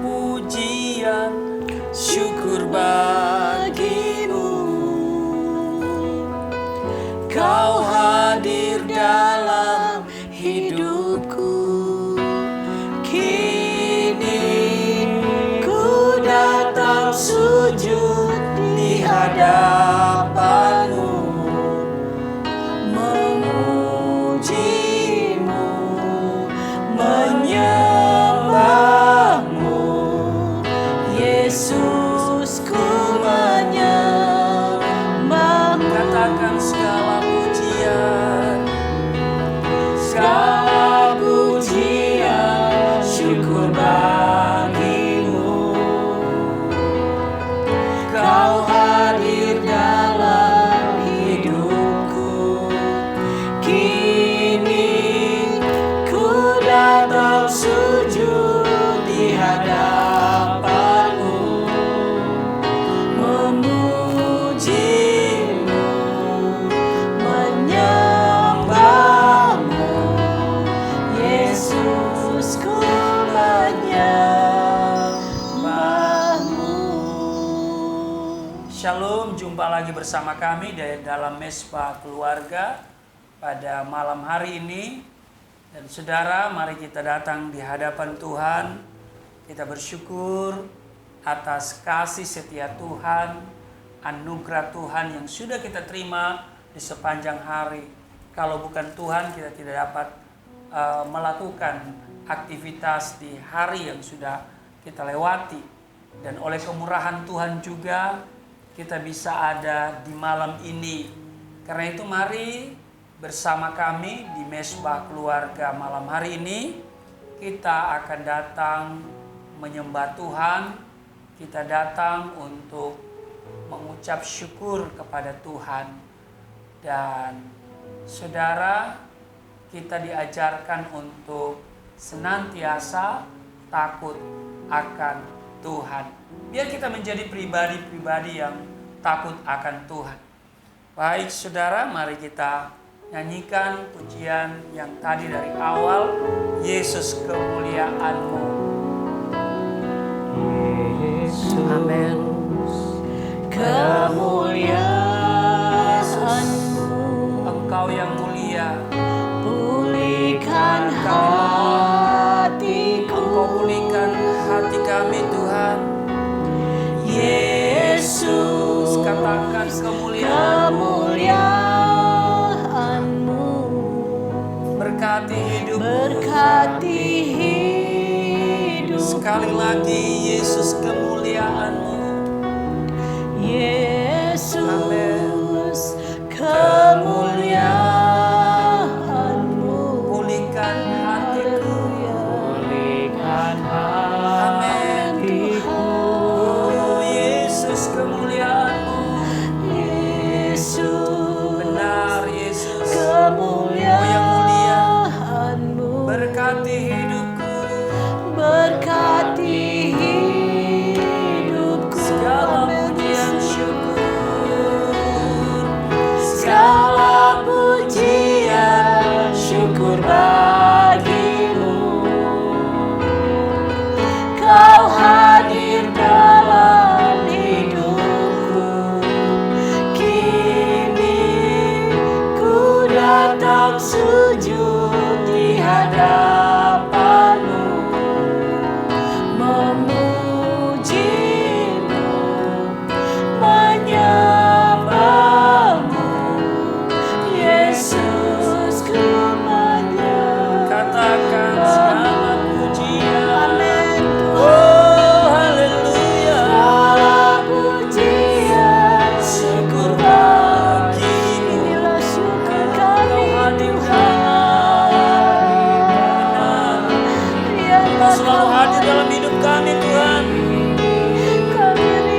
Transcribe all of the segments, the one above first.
pujian, syukur bagimu. Kau hadir dalam hidupku. Kini ku datang sujud di hadapanmu, memujimu, menyembahmu. Yesus, ku menyembahmu. Katakan segala pujian, segala pujian, syukur bagimu. Kau hadir dalam hidupku. Kini ku datang sujud di hadapanmu, memujimu, menyembahmu. Yesus, ku menyembahmu. Shalom, jumpa lagi bersama kami dalam Mesbah Keluarga pada malam hari ini. Dan saudara, mari kita datang di hadapan Tuhan. Kita bersyukur atas kasih setia Tuhan, anugerah Tuhan yang sudah kita terima di sepanjang hari. Kalau bukan Tuhan, kita tidak dapat melakukan aktivitas di hari yang sudah kita lewati. Dan oleh kemurahan Tuhan juga kita bisa ada di malam ini. Karena itu mari bersama kami di Mesbah Keluarga malam hari ini, kita akan datang menyembah Tuhan. Kita datang untuk mengucap syukur kepada Tuhan. Dan saudara, kita diajarkan untuk senantiasa takut akan Tuhan. Biar kita menjadi pribadi-pribadi yang takut akan Tuhan. Baik saudara, mari kita nyanyikan pujian yang tadi dari awal, Yesus kemuliaan-Mu. Yesus, Amin. kemuliaan-Mu, Engkau yang mulia, pulihkan hatiku. Engkau pulihkan hati kami Tuhan. Yesus, Katakan kemuliaan, kemuliaan-Mu, berkati hidup. berkati hidup. Sekali lagi, Yesus kemuliaan-Mu. Yesus, kemuliaan-Mu, Pulihkan hatiku. pulihkan hatiku. Oh, Yesus kemuliaan-Mu. Yesus, Benar Yesus. kemuliaan-Mu, Berkati hidupku. berkati hidupku. Segala Amin. pujian syukur. Segala pujian syukur bagimu. Kau hadir dalam hidupku. Kini ku datang sujud di hadapanmu, memujimu, menyembahmu. Yesus, ku menyembahmu. Katakan segala pujian. Amin. Oh, haleluya. Segala pujian Syukur bagimu. inilah syukur Kau kami, hadir Tuhan. Kau selalu hadir dalam hidup kami Tuhan.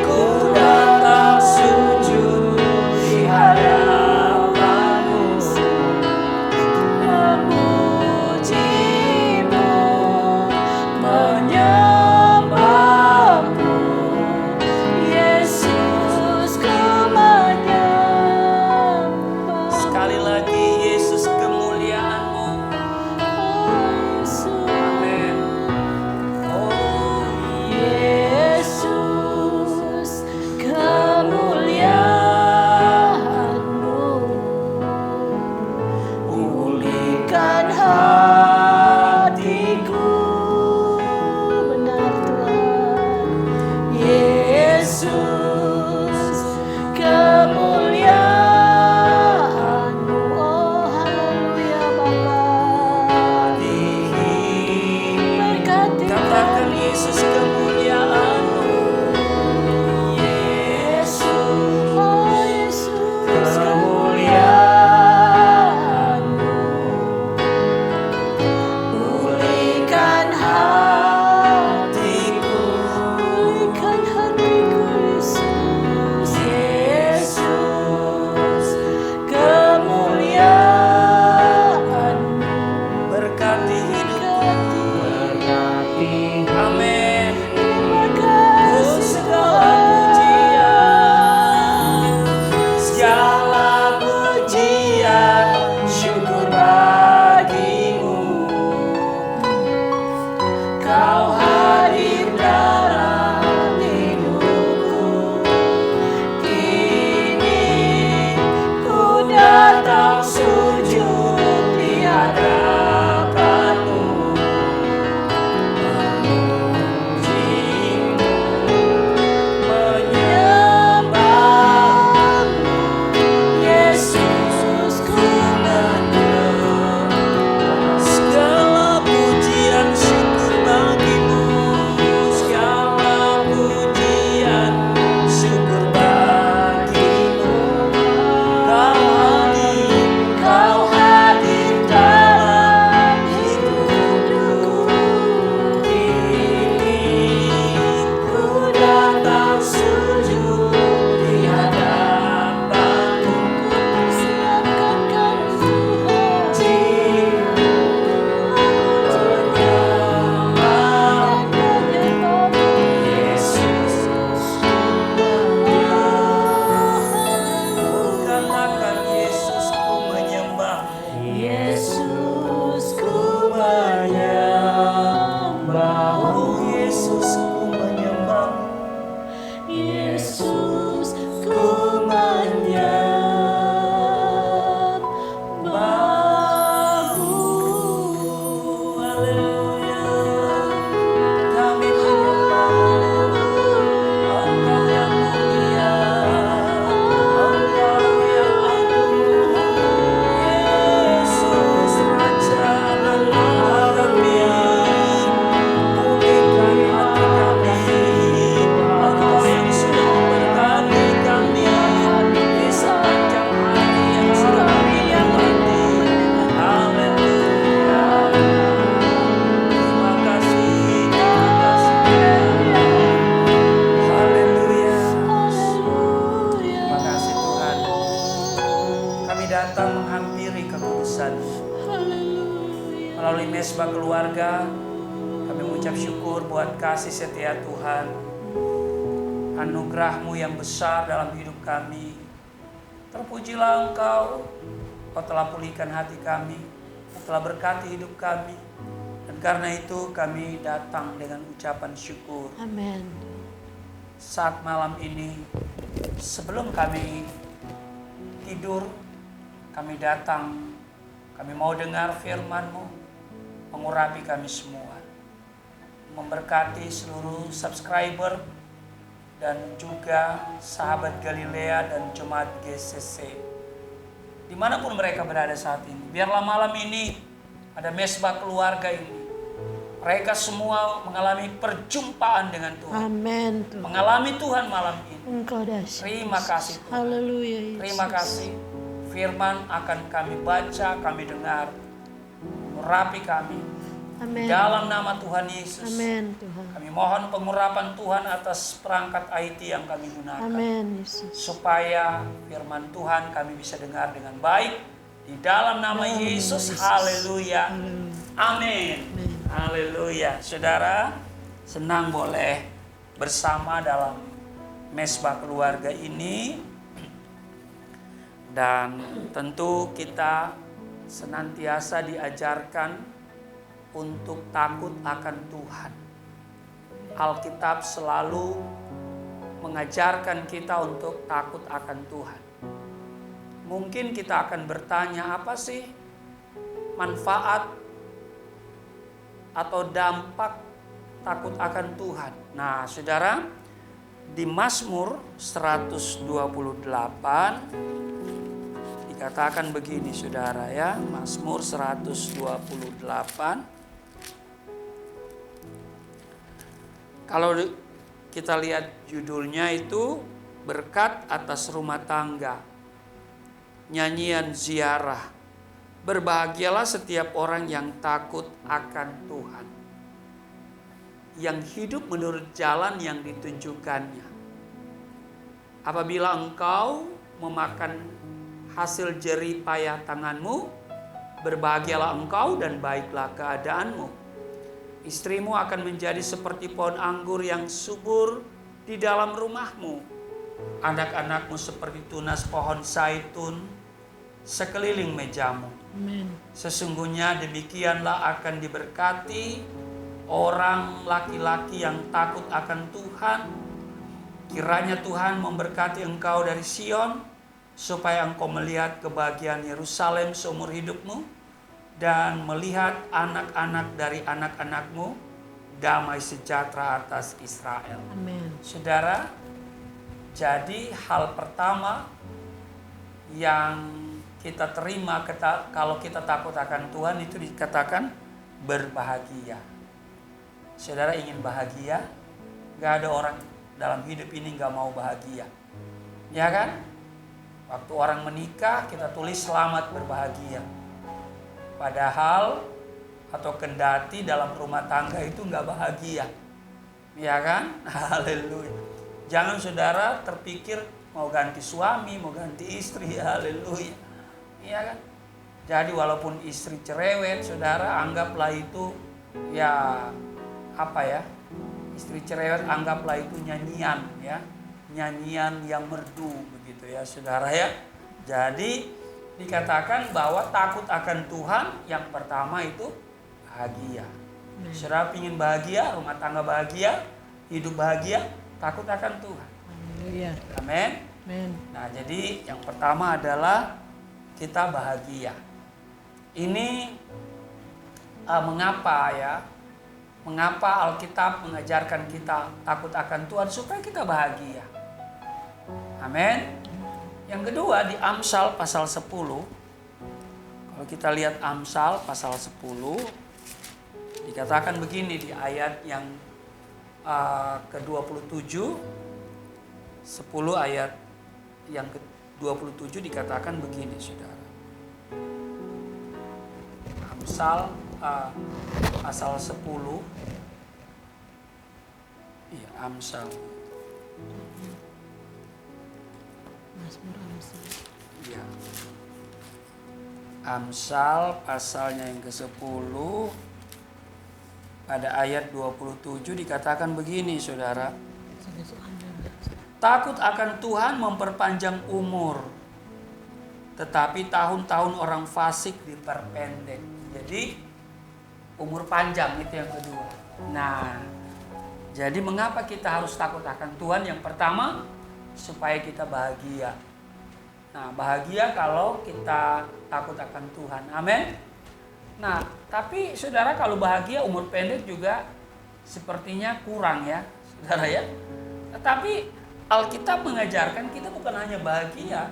Ku datang sujud di hadapanmu, memujimu, menyembahmu. Yesus, ku menyembah. sekali lagi Yesus kemuliaan-Mu. Oh, Yesus. Amin. Oh Yesus, kemuliaan-Mu. Yesus, Oh Yesus, kemuliaan-Mu. Pulihkan hatiku, pulihkan hatiku Yesus. Yesus, kemuliaan-Mu. Berkati hidupku, berkati, amin. Terima kasih Segala pujian, segala pujian, syukur bagimu. Kau hadir dalam hidupku. Kini ku datang sujud di hadapan-Mu, memuji-Mu, menyembah-Mu. Yesus, ku menyembah. Segala pujian syukur bagimu, segala pujian syukur bagimu. Kau hadir dalam hidupku. Kini ku datang sujud di hadapan-Mu, persiapkan Tuhan. Yesus, katakan Yesus, ku menyembah-Mu. Yesus, ku menyembah-Mu. Yesus, ku menyembah-Mu. Yesus, ku menyembah-Mu. Haleluya. Kami menyembah-Mu. Engkau yang mulia, Engkau yang agung. Yesus, Raja Allah kami. Pulihkan hati kami. Engkau yang sudah memberkati kami di sepanjang hari yang sudah kami lewati. Haleluya. Terima kasih, terima kasih. Haleluya. Terima kasih Tuhan. Kami datang menghampiri kekudusan-Mu. Melalui mesbah keluarga, kami mengucap syukur buat kasih setia Tuhan. Anugerah-Mu yang besar dalam hidup kami. Terpujilah Engkau. Kau telah pulihkan hati kami. Kau telah berkati hidup kami. Dan karena itu kami datang dengan ucapan syukur. Amin. Saat malam ini, sebelum kami tidur, kami datang. Kami mau dengar firman-Mu, mengurapi kami semua. Memberkati seluruh subscriber dan juga sahabat Galilea dan Jemaat GCC. Dimanapun mereka berada saat ini. Biarlah malam ini pada mesbah keluarga ini, mereka semua mengalami perjumpaan dengan Tuhan. Amin. Tuhan. Mengalami Tuhan malam ini. Engkau dahsyat. Terima kasih Tuhan. Haleluya. Yesus. Terima kasih. Firman akan kami baca, kami dengar. Urapi kami. Amin. Dalam nama Tuhan Yesus. Amin Tuhan. Kami mohon pengurapan Tuhan atas perangkat IT yang kami gunakan. Amin Yesus. Supaya firman Tuhan kami bisa dengar dengan baik. Di dalam nama Dalam nama Yesus. Yesus. Haleluya. Haleluya. Amin. Amin. Haleluya. Saudara, senang boleh bersama dalam mesbah keluarga ini. Dan tentu kita senantiasa diajarkan untuk takut akan Tuhan. Alkitab selalu mengajarkan kita untuk takut akan Tuhan. Mungkin kita akan bertanya, apa sih manfaat atau dampak takut akan Tuhan? Nah, saudara, di Mazmur 128 dikatakan begini, saudara ya. Mazmur 128 Kalau kita lihat judulnya itu berkat atas rumah tangga, nyanyian ziarah. Berbahagialah setiap orang yang takut akan Tuhan, yang hidup menurut jalan yang ditunjukkannya. Apabila engkau memakan hasil jerih payah tanganmu, berbahagialah engkau dan baiklah keadaanmu. Istrimu akan menjadi seperti pohon anggur yang subur di dalam rumahmu. Anak-anakmu seperti tunas pohon zaitun sekeliling mejamu. Amen. Sesungguhnya demikianlah akan diberkati orang laki-laki yang takut akan Tuhan. Kiranya Tuhan memberkati engkau dari Sion, supaya engkau melihat kebahagiaan Yerusalem seumur hidupmu, dan melihat anak-anak dari anak-anakmu, damai sejahtera atas Israel. Amen. Saudara, jadi hal pertama yang kita terima kalau kita takut akan Tuhan itu dikatakan berbahagia. Saudara ingin bahagia? Gak ada orang dalam hidup ini gak mau bahagia. Ya kan? Waktu orang menikah kita tulis selamat berbahagia. Padahal atau kendati dalam rumah tangga itu gak bahagia. Ya kan? Haleluya. Jangan saudara terpikir mau ganti suami, mau ganti istri. Haleluya. Iya kan? Jadi walaupun istri cerewet, saudara anggaplah itu ya apa ya? Istri cerewet anggaplah itu nyanyian ya. Nyanyian yang merdu begitu ya, saudara ya. Jadi dikatakan bahwa takut akan Tuhan yang pertama itu bahagia. Saudara ingin bahagia, rumah tangga bahagia, hidup bahagia, takut akan Tuhan. Haleluya. Amin. Amen. Nah, jadi yang pertama adalah kita bahagia. Ini mengapa ya? Mengapa Alkitab mengajarkan kita takut akan Tuhan supaya kita bahagia. Amin. Yang kedua di Amsal pasal 10. Kalau kita lihat Amsal pasal 10, dikatakan begini di ayat yang ke-27, 10 ayat yang ke-27 dikatakan begini, saudara. Amsal pasal 10. Iya, Amsal. Mazmur Amsal. Iya. Amsal pasalnya yang ke-10 pada ayat 27 dikatakan begini, saudara. Takut akan Tuhan memperpanjang umur, tetapi tahun-tahun orang fasik diperpendek. Jadi umur panjang itu yang kedua. Nah, jadi mengapa kita harus takut akan Tuhan? Yang pertama, supaya kita bahagia. Nah, bahagia kalau kita takut akan Tuhan. Amin. Nah, tapi saudara kalau bahagia umur pendek juga sepertinya kurang ya, saudara ya. Tetapi Alkitab mengajarkan kita bukan hanya bahagia,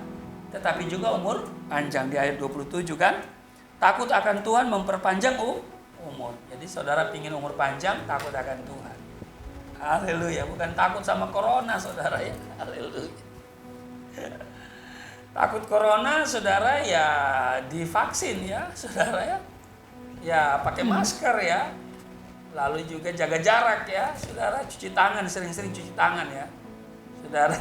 tetapi juga umur panjang. Di ayat 27 kan, takut akan Tuhan memperpanjang umur. Jadi saudara pingin umur panjang, takut akan Tuhan. Haleluya, bukan takut sama corona, saudara ya. Haleluya. Takut corona, saudara ya divaksin ya, saudara ya. Ya pakai masker ya. Lalu juga jaga jarak ya, saudara. Cuci tangan, sering-sering cuci tangan ya, saudara.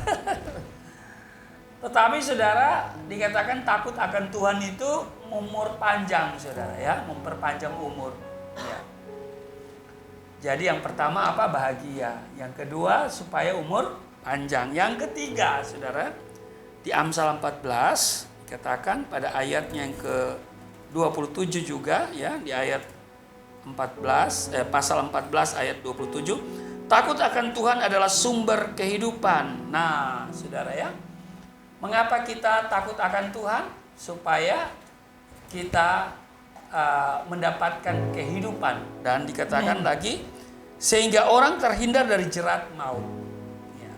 Tetapi saudara dikatakan takut akan Tuhan itu umur panjang, saudara ya, memperpanjang umur. Ya. Jadi yang pertama apa? Bahagia. Yang kedua supaya umur panjang. Yang ketiga, saudara, di Amsal 14 dikatakan pada ayatnya yang ke-27 juga ya, di ayat 14 pasal 14 ayat 27, takut akan Tuhan adalah sumber kehidupan. Nah, saudara ya, mengapa kita takut akan Tuhan? Supaya kita mendapatkan kehidupan, dan dikatakan lagi sehingga orang terhindar dari jerat maut. Ya.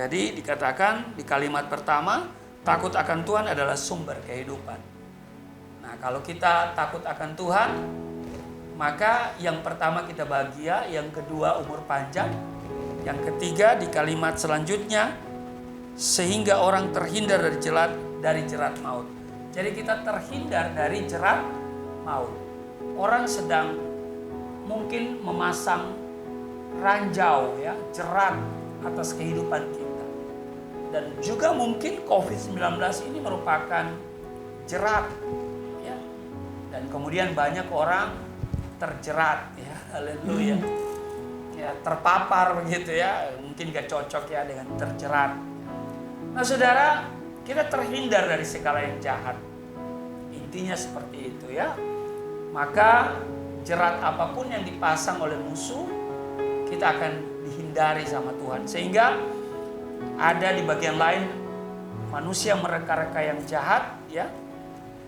Jadi dikatakan di kalimat pertama, takut akan Tuhan adalah sumber kehidupan. Nah, kalau kita takut akan Tuhan, Maka yang pertama kita bahagia, yang kedua umur panjang, yang ketiga di kalimat selanjutnya sehingga orang terhindar dari jerat maut. Jadi kita terhindar dari jerat maut. Orang sedang mungkin memasang ranjau ya, jerat atas kehidupan kita. Dan juga mungkin COVID-19 ini merupakan jerat ya. Dan kemudian banyak orang terjerat ya, haleluya. Ya, terpapar begitu ya, mungkin gak cocok ya dengan terjerat. Nah saudara, kita terhindar dari segala yang jahat. Intinya seperti itu ya. Maka jerat apapun yang dipasang oleh musuh, kita akan dihindari sama Tuhan. Sehingga ada di bagian lain manusia mereka-reka yang jahat ya,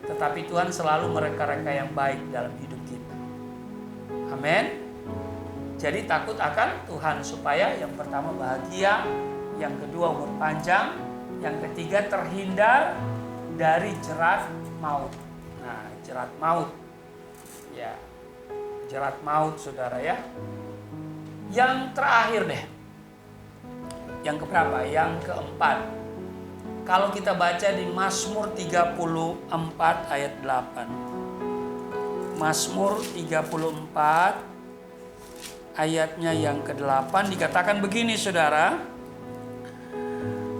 tetapi Tuhan selalu mereka-reka yang baik dalam hidup kita. Amin. Jadi takut akan Tuhan supaya yang pertama bahagia, yang kedua umur panjang, yang ketiga terhindar dari jerat maut. Nah, jerat maut. Ya. Jerat maut saudara ya. Yang terakhir deh. Yang keberapa? Yang keempat. Kalau kita baca di Mazmur 34 ayat 8. Mazmur 34 ayatnya yang ke-8 dikatakan begini saudara.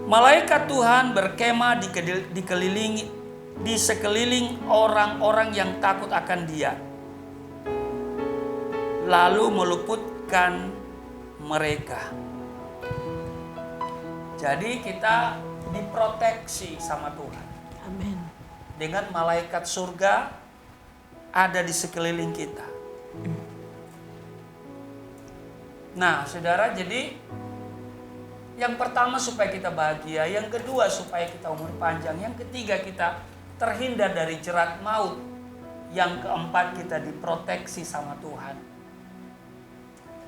Malaikat Tuhan berkemah di sekeliling orang-orang yang takut akan Dia, lalu meluputkan mereka. Jadi kita diproteksi sama Tuhan. Amin. Dengan malaikat surga ada di sekeliling kita. Nah, saudara, jadi yang pertama supaya kita bahagia, yang kedua supaya kita umur panjang, yang ketiga kita terhindar dari jerat maut, yang keempat kita diproteksi sama Tuhan.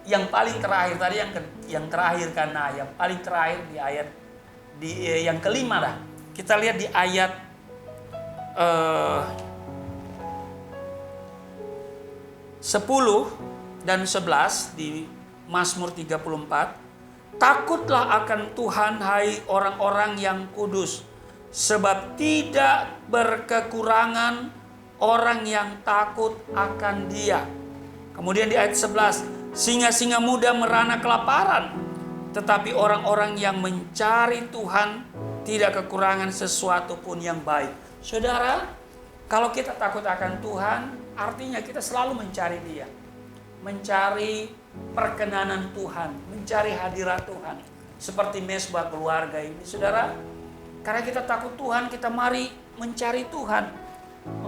Yang paling terakhir tadi yang terakhir karena yang paling terakhir di ayat yang kelima dah. Kita lihat di ayat 10 dan 11 di Mazmur 34. Takutlah akan Tuhan hai orang-orang yang kudus, sebab tidak berkekurangan orang yang takut akan Dia. Kemudian di ayat 11, singa-singa muda merana kelaparan, tetapi orang-orang yang mencari Tuhan tidak kekurangan sesuatu pun yang baik. Saudara, kalau kita takut akan Tuhan, artinya kita selalu mencari Dia, mencari perkenanan Tuhan, mencari hadirat Tuhan. Seperti mesbah keluarga ini, saudara, karena kita takut Tuhan, kita mari mencari Tuhan.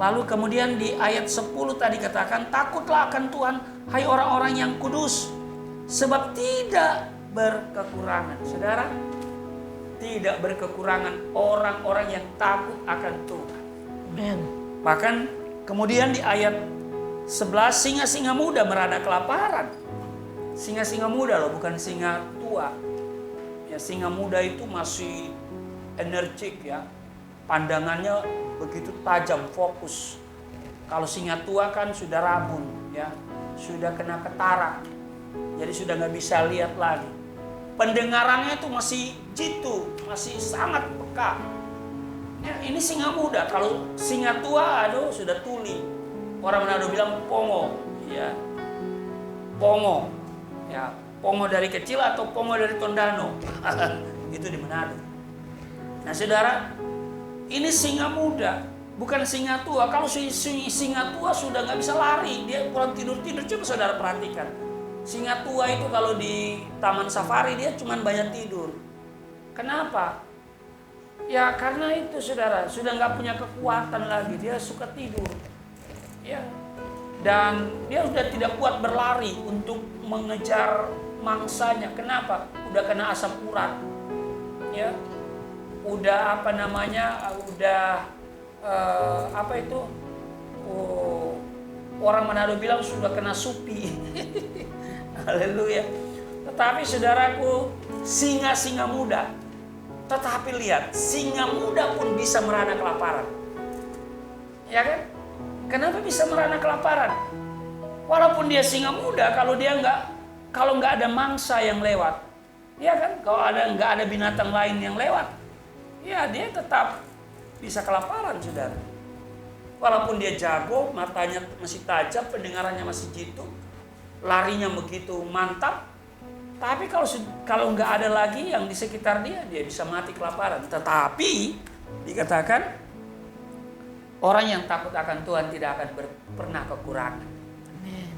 Lalu kemudian di ayat 10 tadi katakan, takutlah akan Tuhan, hai orang-orang yang kudus, sebab tidak berkekurangan. Saudara, tidak berkekurangan orang-orang yang takut akan Tuhan. Amen. Bahkan kemudian di ayat 11, singa-singa muda merana kelaparan. Singa-singa muda loh, bukan singa tua. Ya, singa muda itu masih energik ya. Pandangannya begitu tajam, fokus. Kalau singa tua kan sudah rabun ya, sudah kena ketarak. Jadi sudah nggak bisa lihat lagi. Pendengarannya itu masih jitu, masih sangat peka. Ya, ini singa muda. Kalau singa tua, aduh sudah tuli. Orang Manado bilang pongo, ya. Pongo. Ya, pongo dari kecil atau pongo dari Tondano. Itu di Manado. Nah, saudara, ini singa muda, bukan singa tua. Kalau singa tua sudah nggak bisa lari, dia pulang tidur. Coba saudara perhatikan. Singa tua itu kalau di taman safari dia cuma banyak tidur. Kenapa? Ya karena itu saudara, sudah nggak punya kekuatan lagi, dia suka tidur. Ya. Dan dia sudah tidak kuat berlari untuk mengejar mangsanya. Kenapa? Udah kena asam urat. Ya. Udah orang Manado bilang sudah kena supi. Haleluya. Tetapi saudaraku, singa-singa muda. Tetapi lihat, singa muda pun bisa merana kelaparan. Ya kan? Kenapa bisa merana kelaparan? Walaupun dia singa muda, kalau nggak ada mangsa yang lewat, ya kan? Kalau nggak ada binatang lain yang lewat, ya dia tetap bisa kelaparan, saudara. Walaupun dia jago, matanya masih tajam, pendengarannya masih jitu, larinya begitu mantap, tapi kalau nggak ada lagi yang di sekitar dia bisa mati kelaparan. Tetapi dikatakan orang yang takut akan Tuhan tidak akan pernah kekurangan.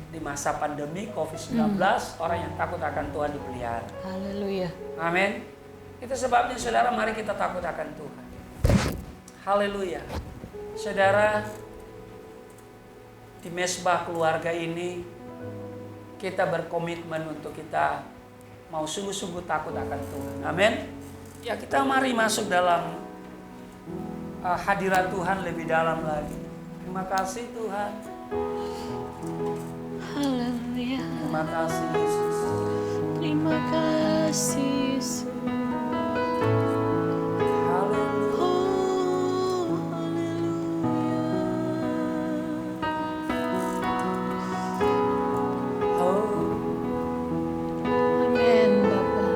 Di masa pandemi COVID-19, orang yang takut akan Tuhan dipelihara. Haleluya. Amin. Itu sebabnya saudara, mari kita takut akan Tuhan. Haleluya. Saudara, di mesbah keluarga ini kita berkomitmen untuk kita mau sungguh-sungguh takut akan Tuhan. Amin. Ya, kita mari masuk dalam hadirat Tuhan lebih dalam lagi. Terima kasih Tuhan. Haleluya. Terima kasih Yesus. Terima kasih Yesus. Haleluya. Oh, haleluya. Oh, Amin, Bapa.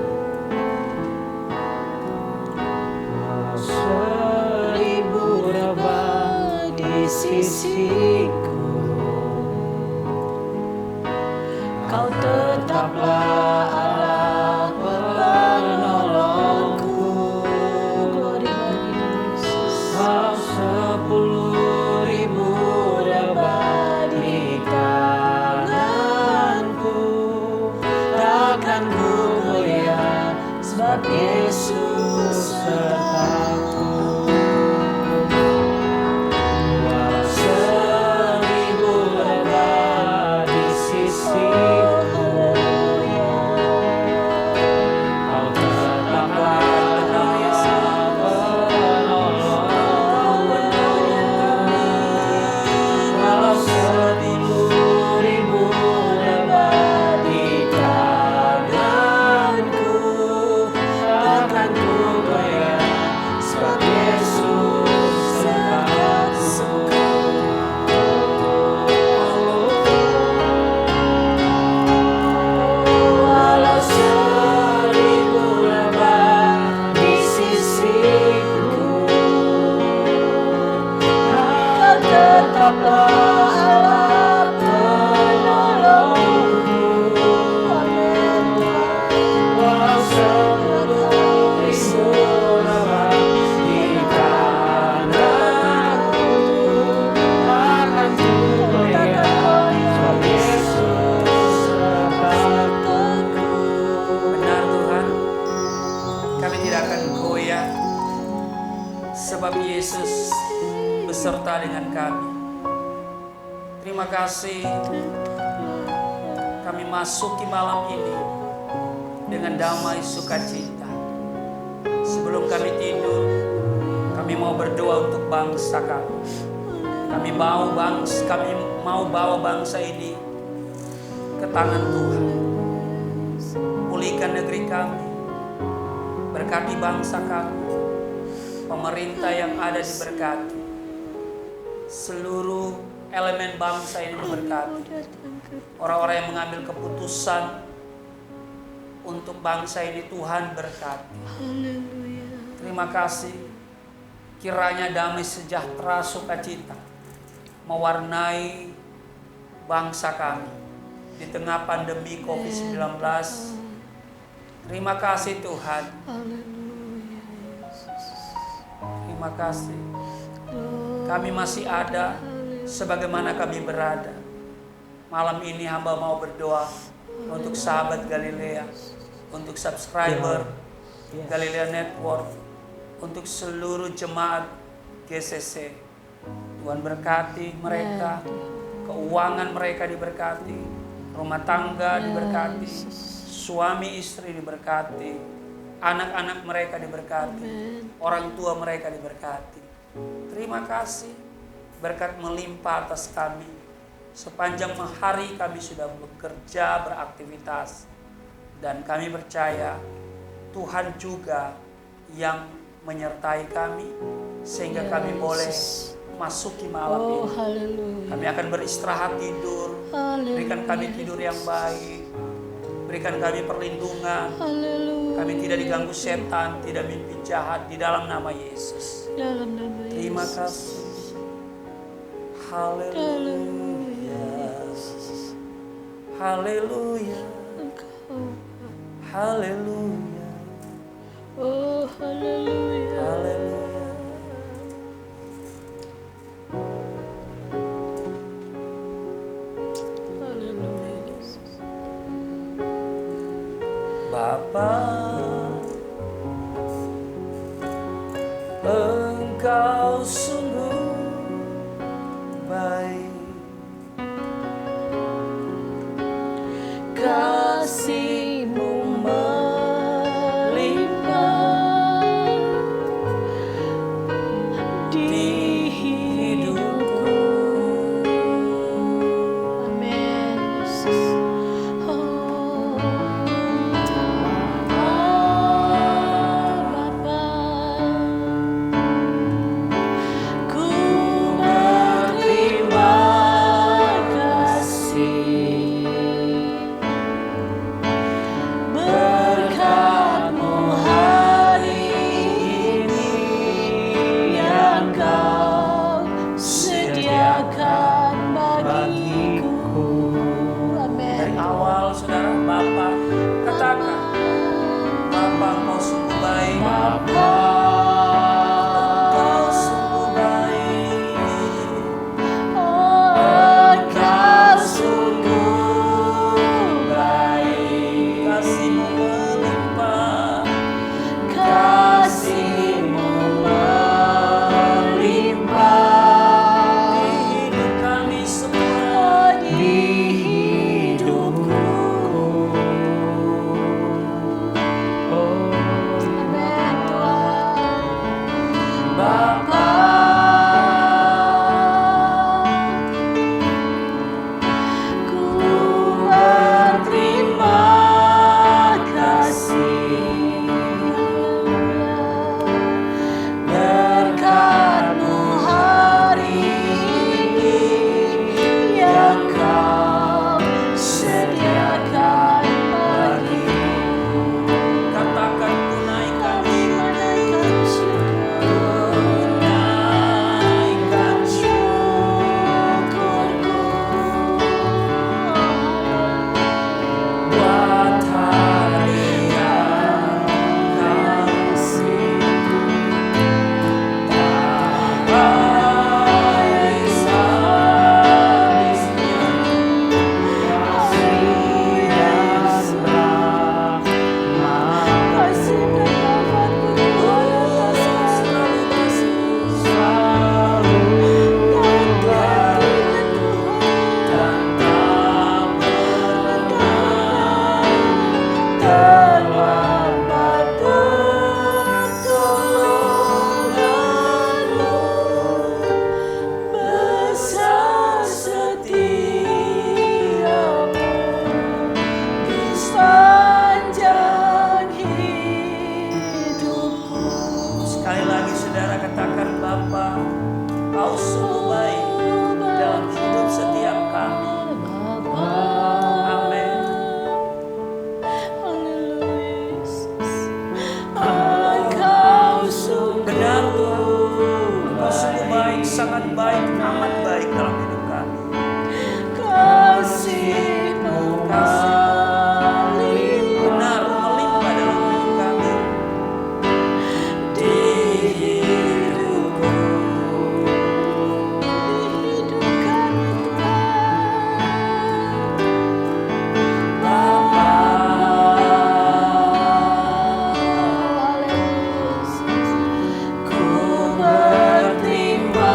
Seribu rebah di sisiku, Kau tetaplah Allah penolongku. Glory bagi Yesus. Kau 10.000 rebah di tanganku, takkan ku goyah sebab Yesus sertaku. Walau 1000 rebah di sisiku, Kau tetaplah penolongku. Walau 10.000 rebah di tanganku, takkan ku goyah sebab Yesus sertaku. Walau 1000 rebah di sisiku, Kau tetaplah Allah penolongku. Amin. Walau 10.000 rebah di tanganku, takkan ku goyah sebab Yesus sertaku. benar Tuhan. Kami tidak akan goyah sebab Yesus beserta dengan kami. Terima kasih. Kami masuki malam ini dengan damai sukacita. Sebelum kami tidur, kami mau berdoa untuk bangsa kami. Kami mau bawa bangsa ini ke tangan Tuhan. Pulihkan negeri kami. Berkati bangsa kami. Pemerintah yang ada diberkati. Seluruh elemen bangsa ini diberkati. Orang-orang yang mengambil keputusan untuk bangsa ini Tuhan berkati. Terima kasih. Kiranya damai sejahtera sukacita mewarnai bangsa kami di tengah pandemi COVID-19. Terima kasih Tuhan. Terima kasih. Kami masih ada sebagaimana kami berada. Malam ini hamba mau berdoa untuk sahabat Galilea, untuk subscriber Galilea Network, untuk seluruh jemaat GCC. Tuhan berkati mereka, keuangan mereka diberkati, rumah tangga diberkati, suami istri diberkati, anak-anak mereka diberkati, orang tua mereka diberkati. Terima kasih, berkat melimpah atas kami. Sepanjang hari kami sudah bekerja, beraktivitas, dan kami percaya Tuhan juga yang menyertai kami, sehingga kami boleh masuki malam Oh, ini. haleluya. Kami akan beristirahat tidur. Berikan kami tidur yang baik. Berikan kami perlindungan. Haleluya. Kami tidak diganggu setan, tidak mimpi jahat di dalam nama Yesus. Dalam nama Yesus. Terima kasih. Haleluya. Haleluya. Engkau. Haleluya. Oh, haleluya. Haleluya. Haleluya, Yesus. Bapa, Engkau sungguh baik. Kasih-Mu melimpah di hidupku. Amin, Yesus. Oh, Bapa, ku berterima kasih. Berkat-Mu hari ini yang Kau sediakan bagiku. Dari Amin. awal saudara Bapa katakan, Bapa Engkau sungguh baik. Bapa, Engkau sungguh baik. oh, Engkau sungguh baik. Kasih-Mu melimpah. Kasih-Mu melimpah Di hidup kami semua. di hidupku. Amin, Tuhan. Bapa, ku berterima kasih. Berkat-Mu hari ini yang Kau sediakan bagiku. Katakan tunaikan Kami menaikkan syukur, tunaikan syukurku. buat hari yang kasih. Kasih dan rahmat-Mu Tuhan atas kami. Dan Tuhan terlambat pertolongan-Mu, besar setia-Mu di sepanjang hidupku. Sekali lagi saudara katakan, Bapa, Kau sungguh baik dalam hidup setiap kami. Amin. Haleluya, Yesus. Engkau sungguh Benar Tuhan, Engkau sungguh baik, sangat baik, amat baik dalam hidup kami. kasih-Mu Benar melimpah dalam hidup kami. di hidupku. Di hidup kami, Tuhan. Bapa, haleluya, Yesus. Ku berterima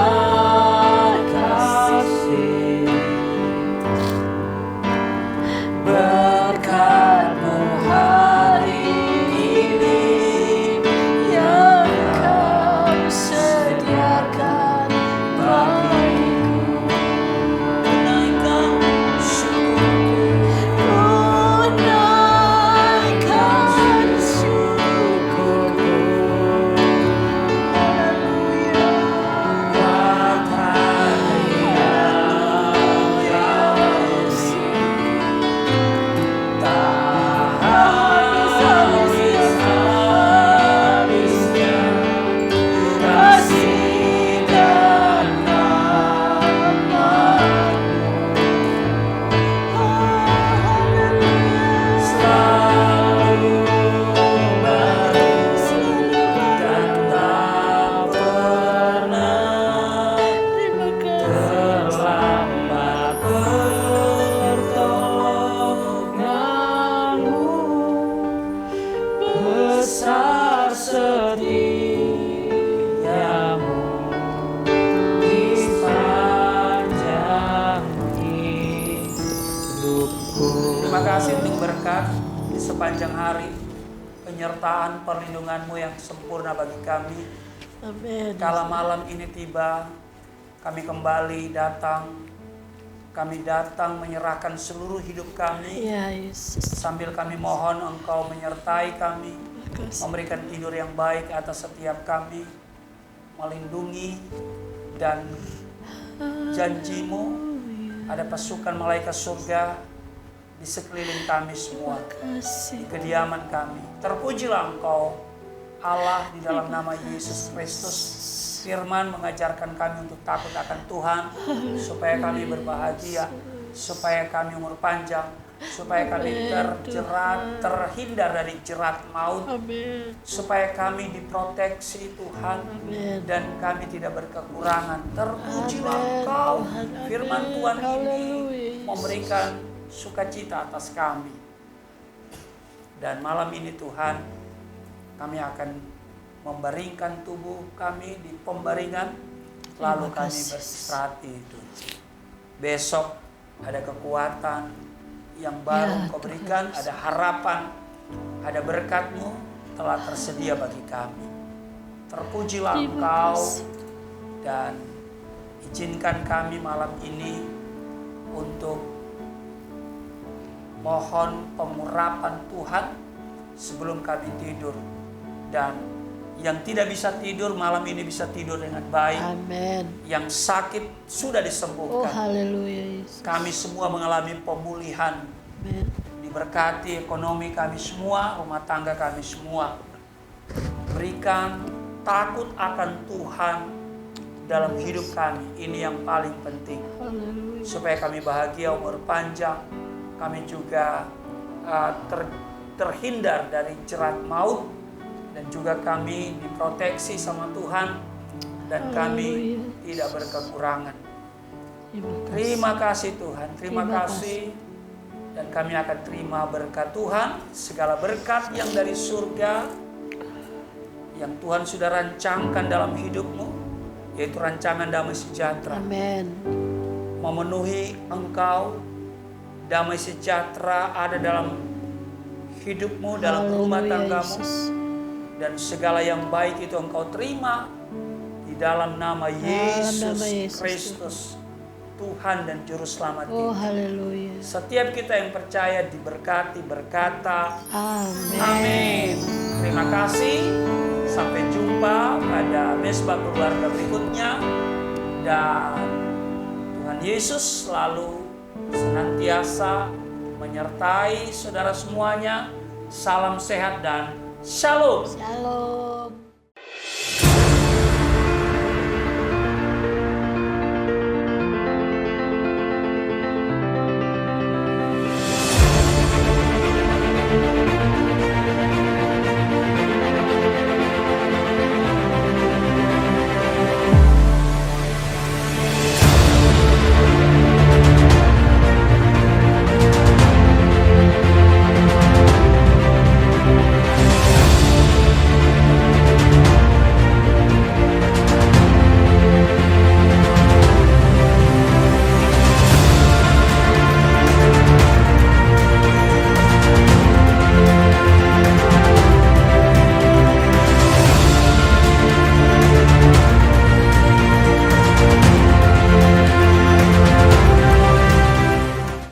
kasih untuk berkat di sepanjang hari, penyertaan perlindungan-Mu yang sempurna bagi kami. Amin. Kala malam ini tiba, kami kembali datang. Kami datang menyerahkan seluruh hidup kami. Ya Yesus. Sambil kami mohon Engkau menyertai kami, Makasih. memberikan tidur yang baik atas setiap kami, melindungi, dan janji-Mu ada pasukan malaikat surga di sekeliling kami semua, Makasih. di kediaman kami. Terpujilah Engkau Allah di dalam nama Yesus Kristus. Firman mengajarkan kami untuk takut akan Tuhan, supaya kami berbahagia, supaya kami umur panjang, supaya kami terhindar dari jerat maut, Amin. supaya kami diproteksi Tuhan, Amin. dan kami tidak berkekurangan. Terpujilah Amin, Engkau. Tuhan. Firman Amin. Tuhan ini Haleluya. memberikan sukacita atas kami. Dan malam ini Tuhan, kami akan membaringkan tubuh kami di pembaringan, lalu Terima kami kasih. beristirahat tidur. Besok ada kekuatan yang baru Ya, Kau berikan, Tuhan. ada harapan, ada berkat-Mu telah tersedia bagi kami. Terpujilah Terima Engkau, kasih. dan izinkan kami malam ini untuk mohon pengurapan Tuhan sebelum kami tidur. Dan yang tidak bisa tidur malam ini bisa tidur dengan baik. Amin. Yang sakit sudah Oh disembuhkan. haleluya Yesus. Kami semua mengalami pemulihan. Amin. Diberkati ekonomi kami semua, rumah tangga kami semua. Berikan takut akan Tuhan dalam hidup kami. Ini yang paling penting. Haleluya. Supaya kami bahagia, umur panjang. Kami juga terhindar dari jerat maut. Dan juga kami diproteksi sama Tuhan. Dan kami tidak berkekurangan. Terima kasih Tuhan. Terima Terima kasih. Dan kami akan terima berkat Tuhan. Segala berkat yang dari surga, yang Tuhan sudah rancangkan dalam hidupmu, yaitu rancangan damai sejahtera. Amin. Memenuhi engkau, damai sejahtera ada dalam hidupmu, dalam rumah Haleluya, tanggamu. Yesus. Dan segala yang baik itu engkau terima di dalam nama Yesus nama Yesus, Kristus, Tuhan dan Juru Selamat Oh kita. haleluya. Setiap kita yang percaya diberkati, berkata Amin. amin. Terima kasih. Sampai jumpa pada Mesbah Keluarga berikutnya. Dan Tuhan Yesus selalu senantiasa menyertai saudara semuanya. Salam sehat dan shalom. Shalom.